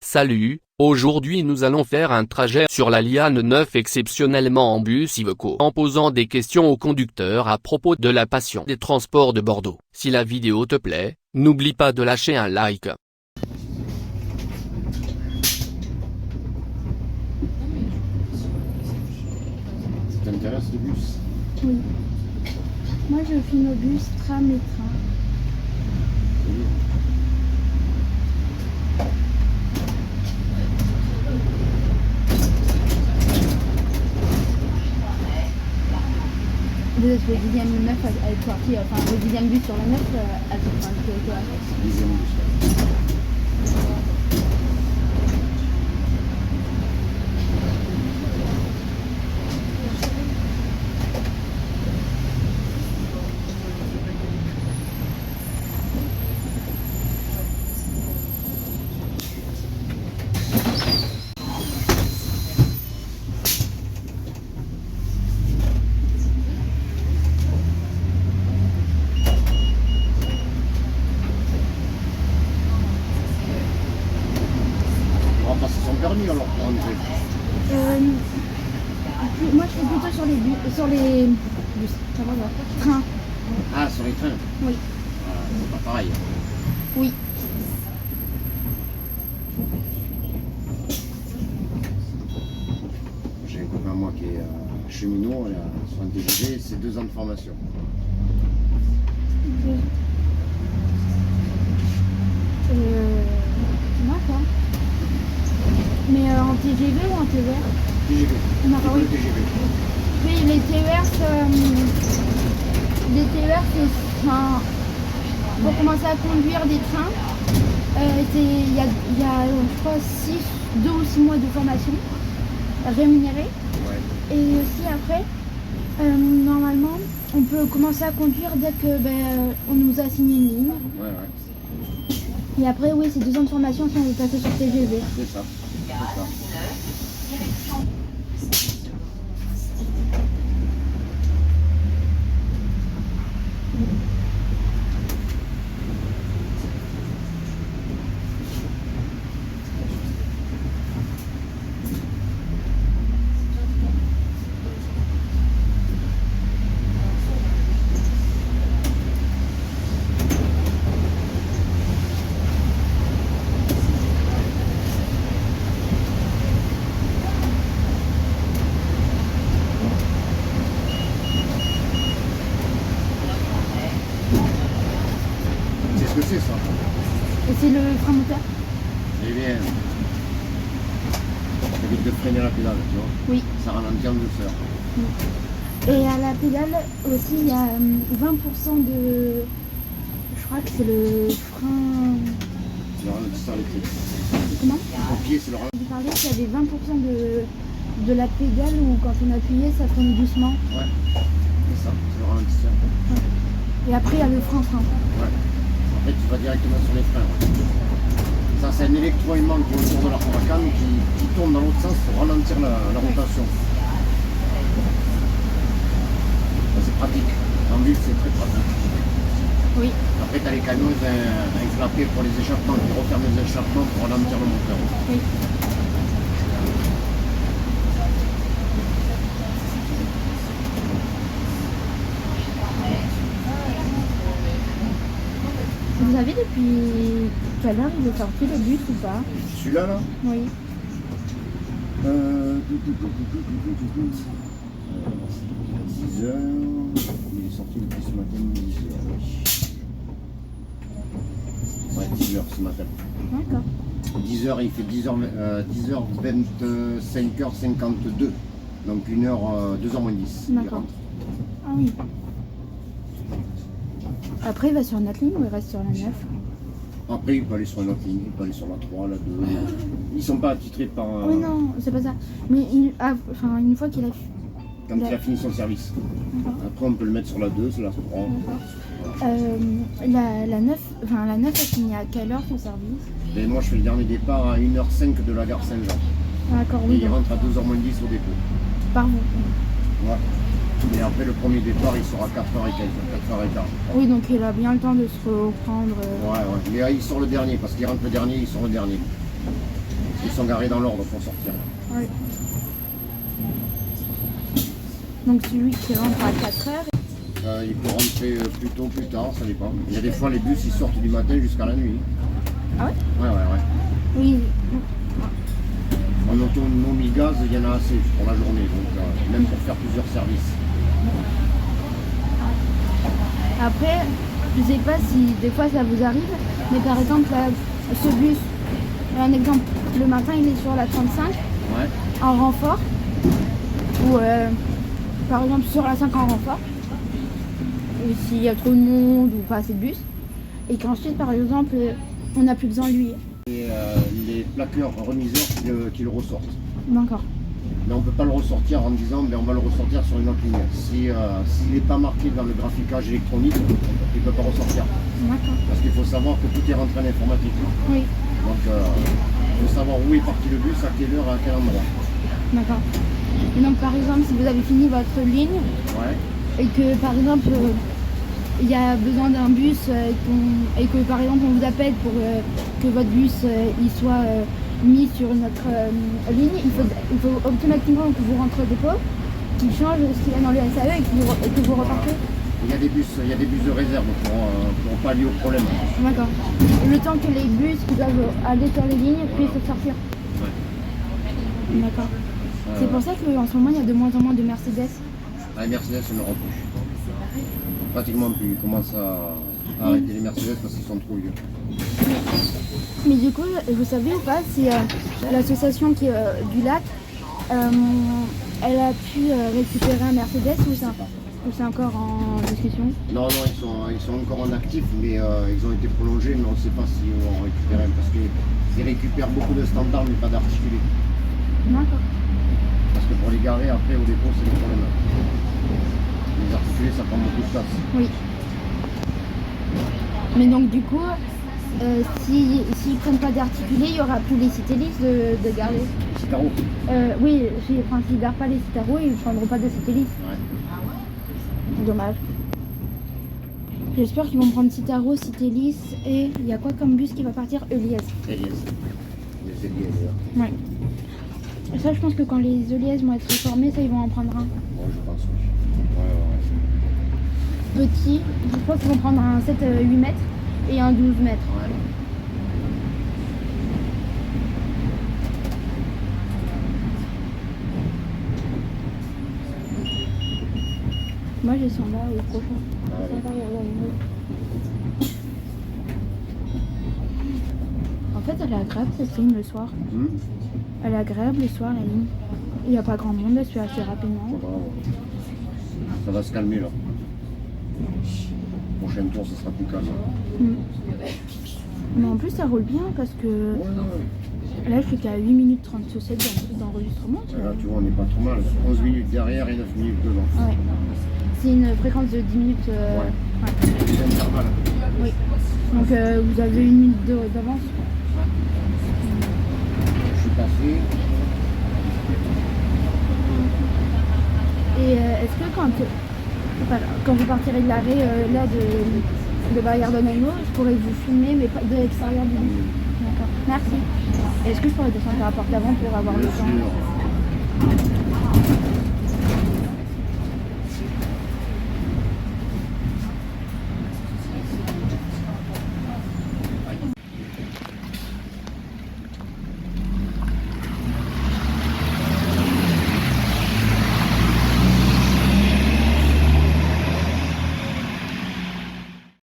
Salut, aujourd'hui nous allons faire un trajet sur la Liane 9 exceptionnellement en bus Iveco en posant des questions au conducteur à propos de la passion des transports de Bordeaux. Si la vidéo te plaît, n'oublie pas de lâcher un like. Ça t'intéresse le bus? Oui. Moi je filme au bus, tram et train. Vous êtes le 10e 9 à être sorti, enfin le 10e bus sur la 9 à être sorti avec toi. 10e bus. On va passer son permis alors pour rentrer. Moi je suis plutôt sur les bus, trains. Ah, sur les trains? Oui. C'est pas pareil. Oui. J'ai un copain à moi qui est cheminot sur un TGV, c'est 2 ans de formation. D'accord. Mais en TGV ou en TER? TGV. D'accord, oui. Le TGV. Oui, les TER, c'est enfin, pour commencer à conduire des trains, il y a, je crois, 2 ou 6 mois de formation rémunérée. Ouais. Et aussi après, normalement, on peut commencer à conduire dès que on nous a assigné une ligne. Ouais, ouais. Et après, oui, c'est 2 ans de formation si on veut passer sur TGV. C'est ça. C'est ça. C'est ce que c'est ça. Et c'est le frein moteur? Eh bien, ça évite de freiner la pédale, tu vois. Oui. Ça ralentit en douceur. Et à la pédale aussi, il y a 20% de... Je crois que c'est le frein... C'est le ralentisseur électrique. Comment? Au pied, c'est le ralentisseur. Vous parlez qu'il y avait 20% de la pédale où quand on appuyait, ça freine doucement. Ouais, c'est ça, c'est le ralentisseur. Et après, il y a le frein-frein. Ouais. En fait, tu vas directement sur les freins. Ouais. Ça, c'est un électroaimant qui est autour de la racane qui tourne dans l'autre sens pour ralentir la rotation. Ça, c'est pratique. En ville, c'est très pratique. Oui. Après, tu as les canaux inflappés pour les échappements, qui referment les échappements pour ralentir le moteur. Oui. Vous savez depuis quelle heure il est sorti le bus ou pas? Celui-là, là, Oui. 10 heures. Il est sorti depuis ce matin, 10 heures. Ouais, 10 heures ce matin. D'accord. 10 heures, il fait 10h25h52. Donc 2h moins 10. il D'accord. rentre. Ah oui. Après, il va sur notre ligne ou il reste sur la 9? Après, il peut aller sur une autre ligne, il peut aller sur la 3, la 2. Ils sont pas attitrés par. Oui, non, c'est pas ça. Mais une fois qu'il a... Quand il a fini son service. D'accord. Après, on peut le mettre sur la 2, sur la 3. La 9, la 9 a fini à quelle heure son service? Et moi, je fais le dernier départ à 1h05 de la gare Saint-Jean. D'accord, Et oui. il rentre à 2h moins 10 au dépôt. Par vous. Ouais. Et après, le premier départ, il sera à 4h15, 4h15. Oui, donc il a bien le temps de se reprendre. Ouais, ouais. Mais il sort le dernier, parce qu'il rentre le dernier, il sort le dernier. Ils sont garés dans l'ordre pour sortir. Ouais. Donc celui qui rentre à 4 heures. Il peut rentrer plus tôt, plus tard, ça dépend. Il y a des fois les bus ils sortent du matin jusqu'à la nuit. Ah ouais? Ouais. Oui. En autonomie gaz, il y en a assez pour la journée, donc même pour faire plusieurs services. Après, je sais pas si des fois ça vous arrive, mais par exemple, là, ce bus, un exemple, le matin il est sur la 35 Ouais. en renfort, ou par exemple sur la 5 en renfort, et s'il y a trop de monde ou pas assez de bus, et qu'ensuite par exemple on n'a plus besoin de lui. Et les plaqueurs remiseurs qui le ressortent. D'accord. Mais on ne peut pas le ressortir en disant on va le ressortir sur une autre ligne. S'il n'est pas marqué dans le graphiquage électronique, il ne peut pas ressortir. D'accord. Parce qu'il faut savoir que tout est rentré en informatique. Oui. Donc il faut savoir où est parti le bus, à quelle heure, à quel endroit. D'accord. Et donc par exemple, si vous avez fini votre ligne, Ouais. et que par exemple il y a besoin d'un bus et que par exemple on vous appelle pour que votre bus il soit mis sur notre ligne, il faut automatiquement que vous rentrez au dépôt, qu'il change ce qu'il y a dans le SAE et que vous repartez. Il y a des bus de réserve pour pallier au problème. D'accord. Le temps que les bus qui doivent aller sur les lignes puissent sortir. Ouais. D'accord. C'est pour ça qu'en ce moment il y a de moins en moins de Mercedes. Les Mercedes ne repoussent. Pratiquement plus. Ils commencent à arrêter les Mercedes parce qu'ils sont trop vieux. Mais du coup, vous savez ou pas si l'association qui est du lac, elle a pu récupérer un Mercedes ou c'est encore en discussion? Non, ils sont encore en actif, mais ils ont été prolongés, mais on ne sait pas s'ils vont récupérer parce qu'ils récupèrent beaucoup de standards, mais pas d'articulés. D'accord. Parce que pour les garer, après, au dépôt, c'est le problème. Les articulés, ça prend beaucoup de place. Oui. Mais donc du coup, s'ils ne prennent pas d'articulés, il n'y aura plus les citélis de garder. Citaro. Oui, s'ils ne gardent pas les citaros, ils ne prendront pas de citélis. Ouais. Dommage. J'espère qu'ils vont prendre Citaro, Citélis et il y a quoi comme bus qui va partir? Eliès. Eliès. Les Eliès, Ouais. Ça, je pense que quand les Eliès vont être réformés, ça, ils vont en prendre un. Moi, je pense, oui. Ouais. Petit, je pense qu'ils vont prendre un 7-8 mètres et un 12 mètres. Ouais. Moi, je sens là au prochain. Ah, oui. Ça va, il y a une autre. En fait, elle est agréable cette ligne le soir. Elle est agréable le soir, la ligne. Il n'y a pas grand monde, elle se fait assez rapidement. Ça va se calmer là. Prochain tour, ce sera plus calme. Mais en plus, ça roule bien parce que là, je suis qu'à 8 minutes 37 d'enregistrement. Là, tu vois, on n'est pas trop mal. 11 minutes derrière et 9 minutes devant. Ouais. C'est une fréquence de 10 minutes. Ouais. C'est intervalle. Oui. Donc, vous avez 1 minute d'avance. Je suis passé. Et est-ce que quand vous partirez de l'arrêt là de Barrière d'Onano, je pourrais vous filmer, mais pas de l'extérieur du bus? D'accord. Merci. Est-ce que je pourrais descendre à la porte d'avant pour avoir le temps? Bien sûr.